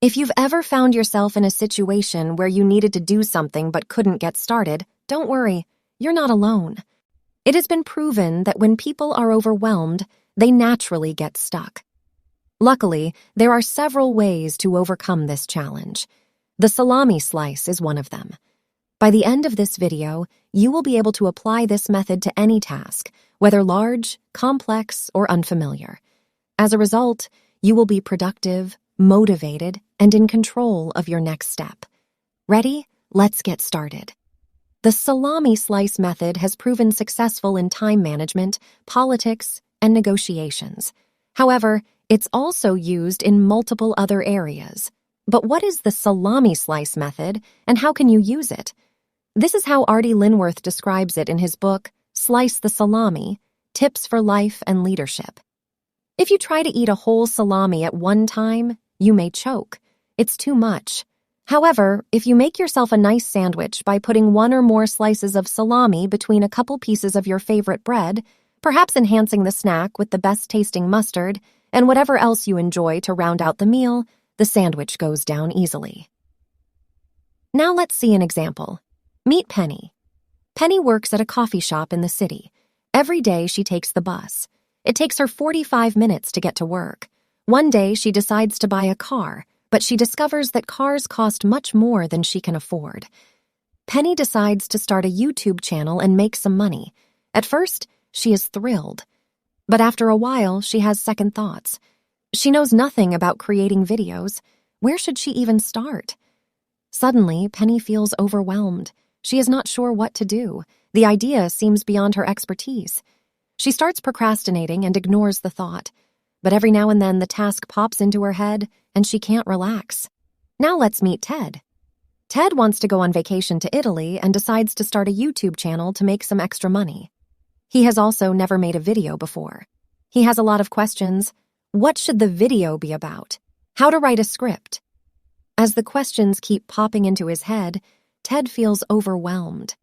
If you've ever found yourself in a situation where you needed to do something but couldn't get started, don't worry, you're not alone. It has been proven that when people are overwhelmed, they naturally get stuck. Luckily, there are several ways to overcome this challenge. The salami slice is one of them. By the end of this video, you will be able to apply this method to any task, whether large, complex, or unfamiliar. As a result, you will be productive, motivated, and in control of your next step. Ready? Let's get started. The Salami Slice Method has proven successful in time management, politics, and negotiations. However, it's also used in multiple other areas. But what is the Salami Slice Method, and how can you use it? This is how Artie Linworth describes it in his book, Slice the Salami: Tips for Life and Leadership. If you try to eat a whole salami at one time, you may choke. It's too much. However, if you make yourself a nice sandwich by putting one or more slices of salami between a couple pieces of your favorite bread, perhaps enhancing the snack with the best-tasting mustard, and whatever else you enjoy to round out the meal, the sandwich goes down easily. Now let's see an example. Meet Penny. Penny works at a coffee shop in the city. Every day she takes the bus. It takes her 45 minutes to get to work. One day she decides to buy a car, but she discovers that cars cost much more than she can afford. Penny decides to start a YouTube channel and make some money. At first, she is thrilled. But after a while, she has second thoughts. She knows nothing about creating videos. Where should she even start? Suddenly, Penny feels overwhelmed. She is not sure what to do. The idea seems beyond her expertise. She starts procrastinating and ignores the thought. But every now and then the task pops into her head, and she can't relax. Now let's meet Ted. Ted wants to go on vacation to Italy and decides to start a YouTube channel to make some extra money. He has also never made a video before. He has a lot of questions. What should the video be about? How to write a script? As the questions keep popping into his head, Ted feels overwhelmed.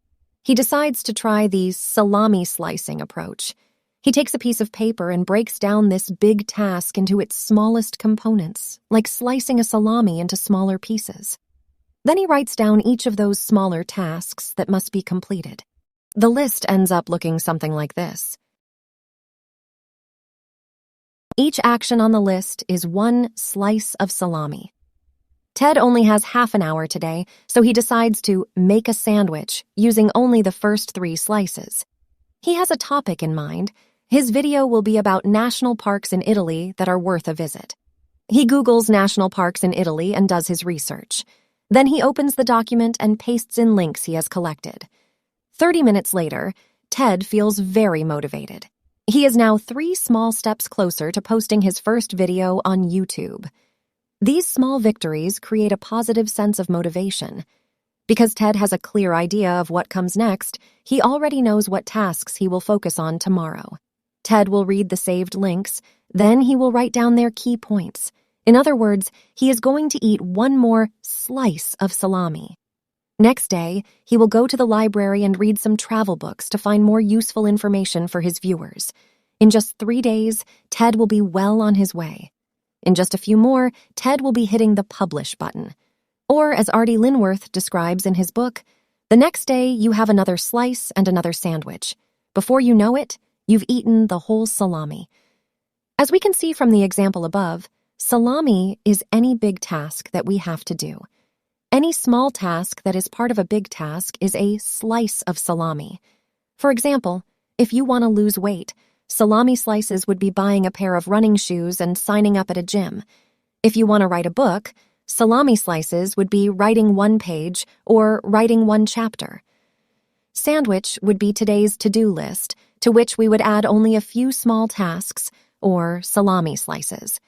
He decides to try the salami slicing approach. He takes a piece of paper and breaks down this big task into its smallest components, like slicing a salami into smaller pieces. Then he writes down each of those smaller tasks that must be completed. The list ends up looking something like this. Each action on the list is one slice of salami. Ted only has half an hour today, so he decides to make a sandwich using only the first 3 slices. He has a topic in mind. His video will be about national parks in Italy that are worth a visit. He Googles national parks in Italy and does his research. Then he opens the document and pastes in links he has collected. 30 minutes later, Ted feels very motivated. He is now 3 small steps closer to posting his first video on YouTube. These small victories create a positive sense of motivation. Because Ted has a clear idea of what comes next, he already knows what tasks he will focus on tomorrow. Ted will read the saved links, then he will write down their key points. In other words, he is going to eat one more slice of salami. Next day, he will go to the library and read some travel books to find more useful information for his viewers. In just 3 days, Ted will be well on his way. In just a few more, Ted will be hitting the publish button. Or, as Artie Linworth describes in his book, the next day you have another slice and another sandwich. Before you know it, you've eaten the whole salami. As we can see from the example above, salami is any big task that we have to do. Any small task that is part of a big task is a slice of salami. For example, if you want to lose weight, salami slices would be buying a pair of running shoes and signing up at a gym. If you want to write a book, salami slices would be writing 1 page or writing 1 chapter. Sandwich would be today's to-do list, to which we would add only a few small tasks, or salami slices.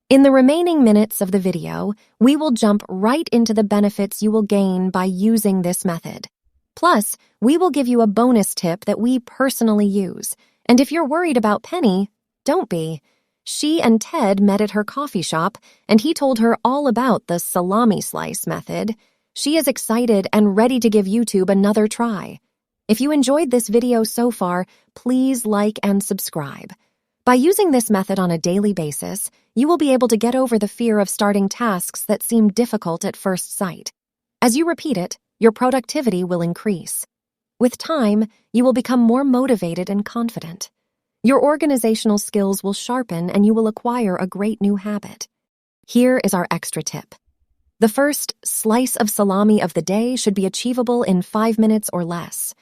In the remaining minutes of the video, we will jump right into the benefits you will gain by using this method. Plus, we will give you a bonus tip that we personally use. And if you're worried about Penny, don't be. She and Ted met at her coffee shop, and he told her all about the Salami Slice Method. She is excited and ready to give YouTube another try. If you enjoyed this video so far, please like and subscribe. By using this method on a daily basis, you will be able to get over the fear of starting tasks that seem difficult at first sight. As you repeat it, your productivity will increase. With time, you will become more motivated and confident. Your organizational skills will sharpen and you will acquire a great new habit. Here is our extra tip. The first slice of salami of the day should be achievable in 5 minutes or less.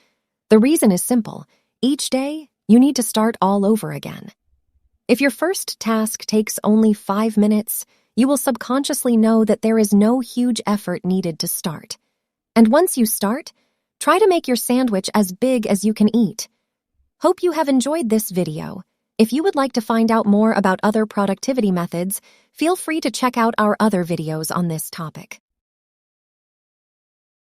The reason is simple. Each day, you need to start all over again. If your first task takes only 5 minutes, you will subconsciously know that there is no huge effort needed to start. And once you start, try to make your sandwich as big as you can eat. Hope you have enjoyed this video. If you would like to find out more about other productivity methods, feel free to check out our other videos on this topic.